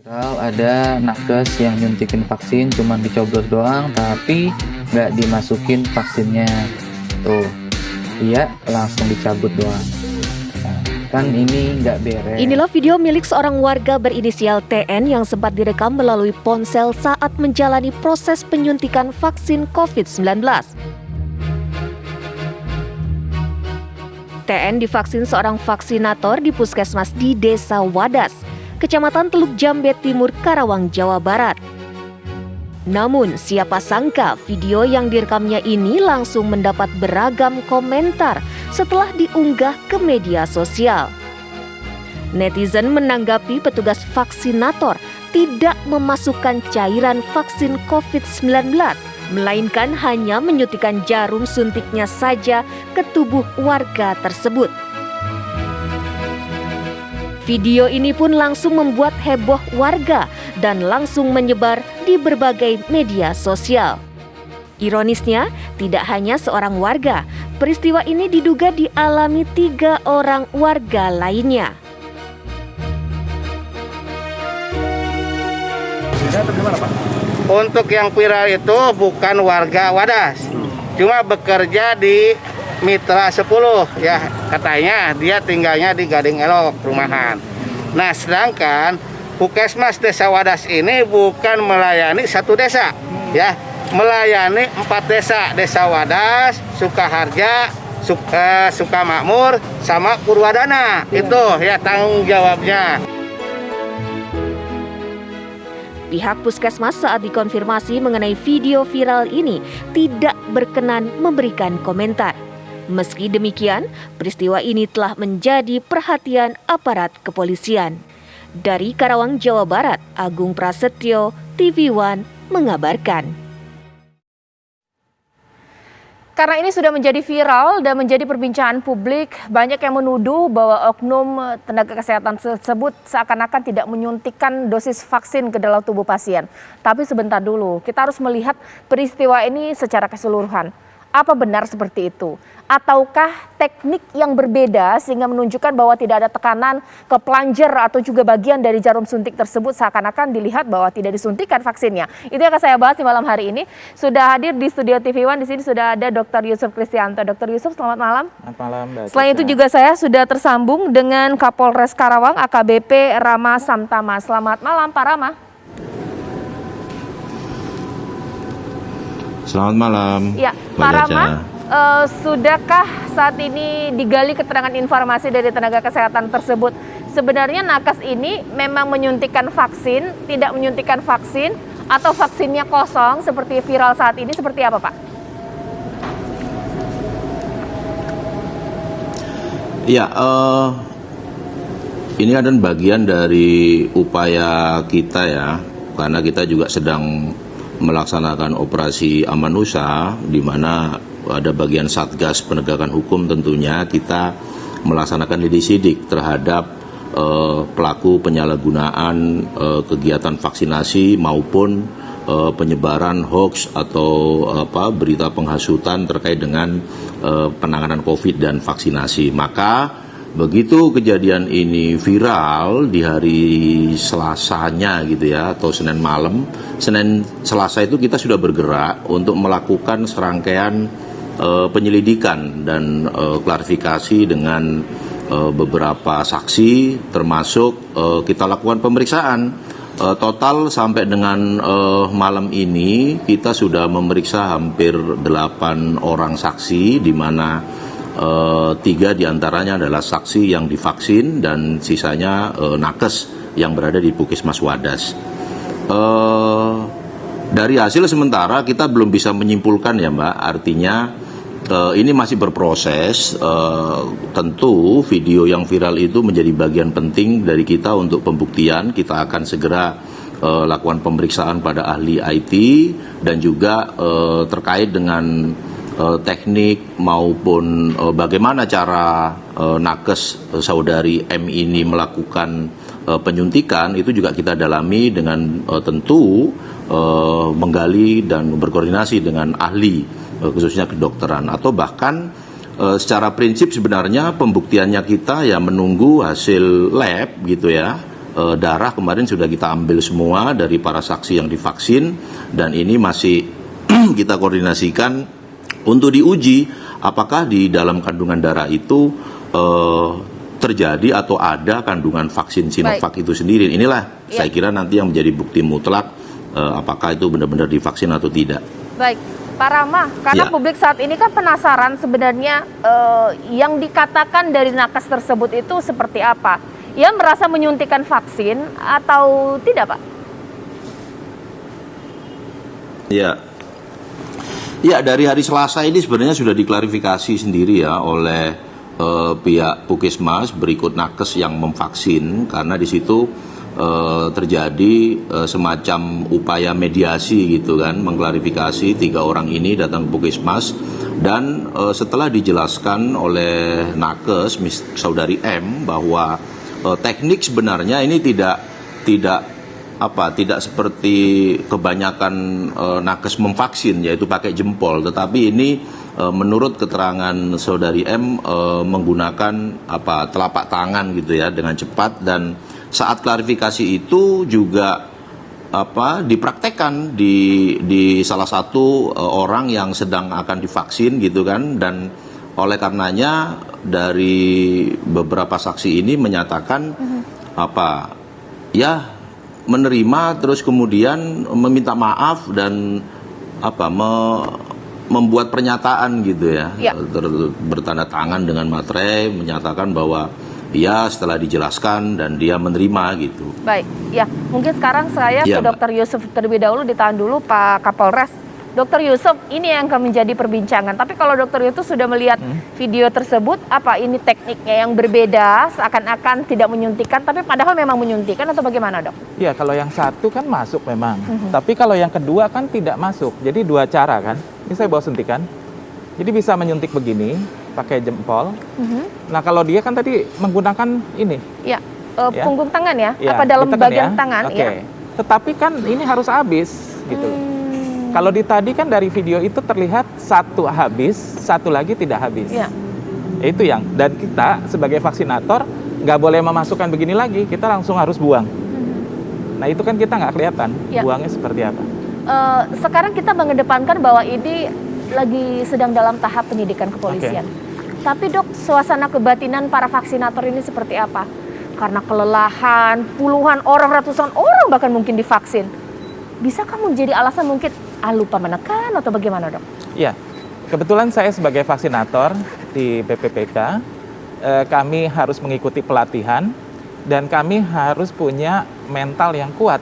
Kalau ada nakes yang nyuntikin vaksin cuma dicoblos doang tapi nggak dimasukin vaksinnya, tuh dia langsung dicabut doang. Nah, kan ini nggak beres. Inilah video milik seorang warga berinisial TN yang sempat direkam melalui ponsel saat menjalani proses penyuntikan vaksin COVID-19. TN divaksin seorang vaksinator di puskesmas di Desa Wadas, Kecamatan Teluk Jambe Timur, Karawang, Jawa Barat. Namun, siapa sangka video yang direkamnya ini langsung mendapat beragam komentar setelah diunggah ke media sosial. Netizen menanggapi petugas vaksinator tidak memasukkan cairan vaksin COVID-19, melainkan hanya menyuntikkan jarum suntiknya saja ke tubuh warga tersebut. Video ini pun langsung membuat heboh warga dan langsung menyebar di berbagai media sosial. Ironisnya, tidak hanya seorang warga, peristiwa ini diduga dialami 3 orang warga lainnya. Untuk yang viral itu bukan warga Wadas, cuma bekerja di Mitra 10 ya, katanya dia tinggalnya di Gading Elok perumahan. Nah, sedangkan Puskesmas Desa Wadas ini bukan melayani satu desa ya, melayani 4 desa, Desa Wadas, Sukaharja, Sukamakmur sama Purwadana. Itu ya tanggung jawabnya. Pihak puskesmas saat dikonfirmasi mengenai video viral ini tidak berkenan memberikan komentar. Meski demikian, peristiwa ini telah menjadi perhatian aparat kepolisian. Dari Karawang, Jawa Barat, Agung Prasetyo, TV One mengabarkan. Karena ini sudah menjadi viral dan menjadi perbincangan publik, banyak yang menuduh bahwa oknum tenaga kesehatan tersebut seakan-akan tidak menyuntikkan dosis vaksin ke dalam tubuh pasien. Tapi sebentar dulu, kita harus melihat peristiwa ini secara keseluruhan. Apa benar seperti itu? Ataukah teknik yang berbeda sehingga menunjukkan bahwa tidak ada tekanan ke plunger atau juga bagian dari jarum suntik tersebut seakan-akan dilihat bahwa tidak disuntikan vaksinnya? Itu yang akan saya bahas di malam hari ini. Sudah hadir di studio TV One, di sini sudah ada Dr. Yusuf Kristianto. Dr. Yusuf, selamat malam. Selamat malam, Mbak. Selain itu juga saya sudah tersambung dengan Kapolres Karawang AKBP Rama Samtama. Selamat malam, Pak Rama. Selamat malam. Ya, Pak Rama, sudahkah saat ini digali keterangan informasi dari tenaga kesehatan tersebut? Sebenarnya nakes ini memang menyuntikkan vaksin, tidak menyuntikkan vaksin, atau vaksinnya kosong seperti viral saat ini, seperti apa, Pak? Ya, ini adalah bagian dari upaya kita ya, karena kita juga sedang melaksanakan operasi Amanusa, di mana ada bagian Satgas Penegakan Hukum. Tentunya kita melaksanakan sidik terhadap pelaku penyalahgunaan kegiatan vaksinasi maupun penyebaran hoax atau berita penghasutan terkait dengan penanganan COVID dan vaksinasi. Maka begitu kejadian ini viral di hari Selasanya gitu ya, atau Senin malam, Senin Selasa itu kita sudah bergerak untuk melakukan serangkaian penyelidikan dan klarifikasi dengan beberapa saksi, termasuk kita lakukan pemeriksaan. Total sampai dengan malam ini kita sudah memeriksa hampir 8 orang saksi, di mana 3 diantaranya adalah saksi yang divaksin dan sisanya nakes yang berada di Puskesmas Wadas. Dari hasil sementara kita belum bisa menyimpulkan ya Mbak, artinya ini masih berproses. Tentu video yang viral itu menjadi bagian penting dari kita untuk pembuktian. Kita akan segera lakukan pemeriksaan pada ahli IT dan juga terkait dengan teknik maupun bagaimana cara nakes saudari M ini melakukan penyuntikan, itu juga kita dalami dengan tentu menggali dan berkoordinasi dengan ahli khususnya kedokteran, atau bahkan secara prinsip sebenarnya pembuktiannya kita ya menunggu hasil lab gitu ya, darah kemarin sudah kita ambil semua dari para saksi yang divaksin, dan ini masih kita koordinasikan untuk diuji apakah di dalam kandungan darah itu terjadi atau ada kandungan vaksin Sinovac itu sendiri. Inilah saya kira nanti yang menjadi bukti mutlak apakah itu benar-benar divaksin atau tidak. Baik, Pak Rama, karena publik saat ini kan penasaran sebenarnya yang dikatakan dari nakes tersebut itu seperti apa? Ia merasa menyuntikkan vaksin atau tidak, Pak? Ya, dari hari Selasa ini sebenarnya sudah diklarifikasi sendiri ya oleh pihak Puskesmas berikut nakes yang memvaksin, karena di situ terjadi semacam upaya mediasi gitu kan, mengklarifikasi 3 orang ini datang ke Puskesmas, dan setelah dijelaskan oleh nakes Saudari M bahwa teknik sebenarnya ini tidak seperti kebanyakan nakes memvaksin, yaitu pakai jempol, tetapi ini menurut keterangan Saudari M menggunakan telapak tangan gitu ya, dengan cepat, dan saat klarifikasi itu juga dipraktekkan di salah satu orang yang sedang akan divaksin gitu kan, dan oleh karenanya dari beberapa saksi ini menyatakan menerima, terus kemudian meminta maaf dan membuat pernyataan gitu ya, bertanda tangan dengan materai menyatakan bahwa setelah dijelaskan dan dia menerima gitu. Baik, ya mungkin sekarang saya ke Dr. Yusuf terlebih dahulu, ditahan dulu Pak Kapolres. Dr. Yusuf, ini yang akan menjadi perbincangan. Tapi kalau Dr. Yusuf sudah melihat video tersebut, apa ini tekniknya yang berbeda, seakan-akan tidak menyuntikkan, tapi padahal memang menyuntikkan, atau bagaimana, Dok? Ya, kalau yang satu kan masuk memang. Tapi kalau yang kedua kan tidak masuk. Jadi 2 cara kan. Ini saya bawa suntikan. Jadi bisa menyuntik begini, pakai jempol. Nah, kalau dia kan tadi menggunakan ini. Ya, punggung tangan ya? Ya, apa dalam bagian ya? tangan? Oke. Ya. Tetapi kan ini harus habis gitu. Kalau di tadi kan dari video itu terlihat satu habis, satu lagi tidak habis. Ya. Itu yang, dan kita sebagai vaksinator nggak boleh memasukkan begini lagi, kita langsung harus buang. Nah itu kan kita nggak kelihatan buangnya seperti apa. Sekarang kita mengedepankan bahwa ini lagi sedang dalam tahap penyidikan kepolisian. Tapi Dok, suasana kebatinan para vaksinator ini seperti apa? Karena kelelahan, puluhan orang, ratusan orang bahkan mungkin divaksin. Bisa kamu menjadi alasan mungkin lupa menekan atau bagaimana, Dok? Ya, kebetulan saya sebagai vaksinator di BPPK, kami harus mengikuti pelatihan dan kami harus punya mental yang kuat.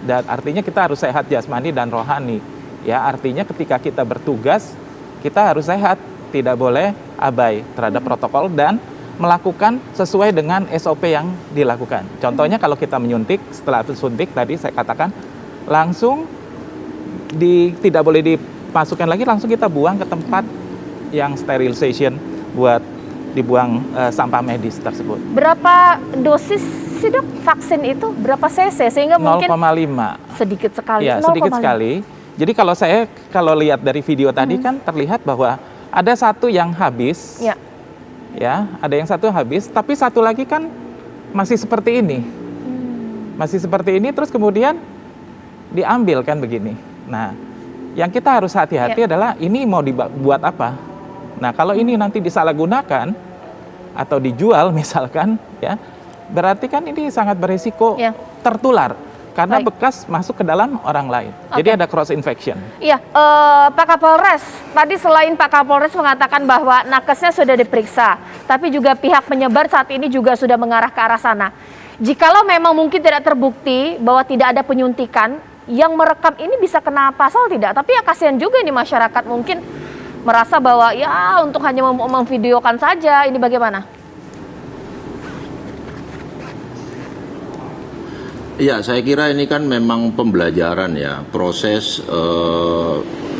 Dan artinya kita harus sehat jasmani dan rohani. Ya, artinya ketika kita bertugas, kita harus sehat, tidak boleh abai terhadap protokol dan melakukan sesuai dengan SOP yang dilakukan. Contohnya kalau kita menyuntik, setelah suntik tadi saya katakan langsung tidak boleh dimasukkan lagi, langsung kita buang ke tempat yang sterilization buat dibuang sampah medis tersebut. Berapa dosis sih, Dok, vaksin itu? Berapa cc? Sehingga mungkin 0,5. Sedikit sekali. Ya, sedikit sekali. Jadi kalau lihat dari video tadi kan terlihat bahwa ada satu yang habis. Ya, ada yang satu habis, tapi satu lagi kan masih seperti ini. Masih seperti ini, terus kemudian diambil kan begini. Nah, yang kita harus hati-hati adalah ini mau dibuat apa. Nah, kalau ini nanti disalahgunakan atau dijual misalkan, ya, berarti kan ini sangat berisiko tertular karena bekas masuk ke dalam orang lain. Jadi ada cross infection. Iya, Pak Kapolres, tadi selain Pak Kapolres mengatakan bahwa nakesnya sudah diperiksa, tapi juga pihak penyebar saat ini juga sudah mengarah ke arah sana. Jikalau memang mungkin tidak terbukti bahwa tidak ada penyuntikan, yang merekam ini bisa kena pasal tidak? Tapi ya kasihan juga ini masyarakat mungkin merasa bahwa ya untuk hanya memvideokan saja, ini bagaimana? Ya, saya kira ini kan memang pembelajaran ya, proses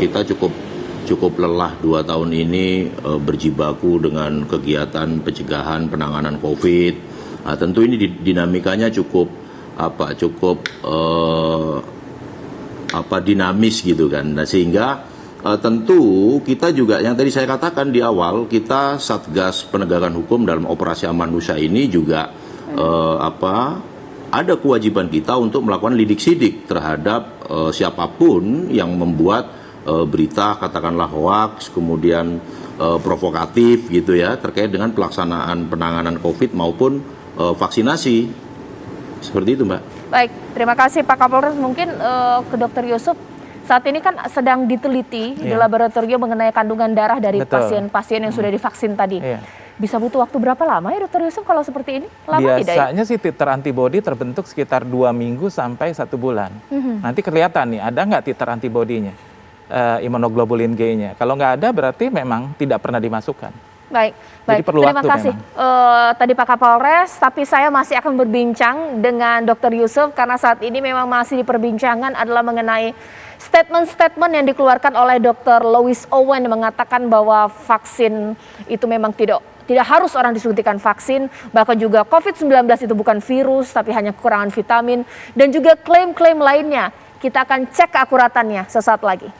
kita cukup lelah 2 tahun ini berjibaku dengan kegiatan pencegahan penanganan COVID. Nah, tentu ini dinamikanya cukup dinamis gitu kan. Nah, sehingga tentu kita juga yang tadi saya katakan di awal, kita Satgas Penegakan Hukum dalam Operasi Aman Nusa ini juga ada kewajiban kita untuk melakukan lidik sidik terhadap siapapun yang membuat berita katakanlah hoax, kemudian provokatif gitu ya, terkait dengan pelaksanaan penanganan COVID maupun vaksinasi. Seperti itu, Mbak. Baik, terima kasih Pak Kapolres. Mungkin ke Dr. Yusuf, saat ini kan sedang diteliti di laboratorium mengenai kandungan darah dari pasien-pasien yang sudah divaksin tadi. Bisa butuh waktu berapa lama ya Dr. Yusuf kalau seperti ini? Lama biasanya sih titer antibodi terbentuk sekitar 2 minggu sampai 1 bulan. Nanti kelihatan nih, ada nggak titer antibodinya, imunoglobulin G-nya. Kalau nggak ada berarti memang tidak pernah dimasukkan. Baik, Jadi perlu terima waktu kasih tadi Pak Kapolres, tapi saya masih akan berbincang dengan Dr. Yusuf karena saat ini memang masih diperbincangan adalah mengenai statement-statement yang dikeluarkan oleh Dr. Louis Owen yang mengatakan bahwa vaksin itu memang tidak harus orang disuntikan vaksin, bahkan juga COVID-19 itu bukan virus tapi hanya kekurangan vitamin, dan juga klaim-klaim lainnya. Kita akan cek keakuratannya sesaat lagi.